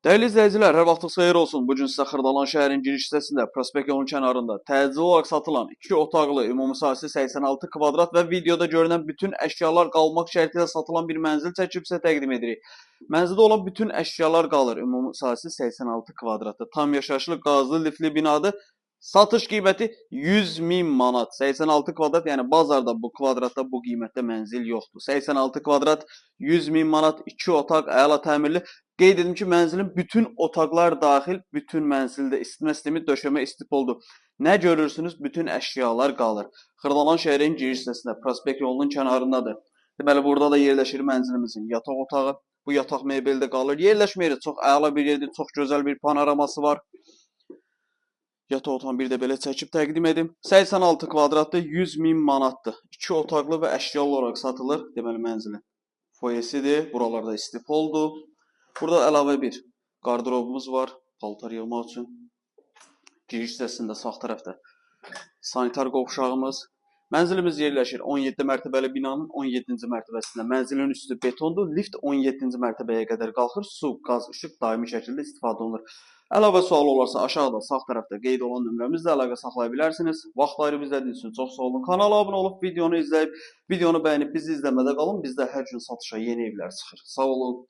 Değerli izləyicilər, hər vaxtınız xeyir olsun. Bugün sizə Xırdalan şəhərin giriş hissəsində, prospekt yolunun kənarında təcili olaraq satılan 2 otaqlı, ümumi sahəsi 86 kvadrat və videoda görünən bütün əşyalar qalmaq şərti ilə satılan bir mənzil çəkib sizə təqdim edirik. Mənzildə olan bütün əşyalar qalır. Ümumi sahəsi 86 kvadratdır. Tam yaşayışlı qazlı lifli binadır. Satış qiyməti 100.000 manat. 86 kvadrat, yəni bazarda bu kvadratda bu qiymətdə mənzil yoxdur. 86 kvadrat, 100.000 manat, 2 otaq, əla təmirli. Qeyd edim ki, mənzilin bütün otaqlar daxil, bütün mənzildə isitmə sistemi, döşəmə istipoldur. Nə görürsünüz? Bütün əşyalar qalır. Xırdalan şəhərin giriş hissəsində, prospekt yolunun kənarındadır. Deməli, burada da yerləşir mənzilimizin yataq otağı. Bu yataq mebeldə qalır. Yerləşmə yeri çox əla bir yerdir, çox gözəl bir panoraması var. Yataq otağını bir də belə çəkib təqdim edim. 86 kvadratdır, 100.000 manatdır. 2 otaqlı və əşyalı olaraq satılır. Deməli, mənzilin foyesidir. Buralarda istipoldur. Burada əlavə bir qardırobumuz var, paltar yığmaq üçün. Giriş hissəsində sağ tərəfdə sanitar qovşağımız. Mənzilimiz yerləşir 17 mərtəbəli binanın 17-ci mərtəbəsində. Mənzilin üstü betondur. Lift 17-ci mərtəbəyə qədər qalxır. Su, qaz, işıq daimi şəkildə istifadə olunur. Əlavə sual olarsa aşağıda sağ tərəfdə qeyd olan nömrəmizlə əlaqə saxlaya bilərsiniz. Vaxt ayırıb izlədiyiniz üçün çox sağ olun. Kanala abunə olub videonu izləyib, videonu bəyənib bizi izləmədə qalın. Bizdə hər gün satışa yeni evlər çıxır. Sağ olun.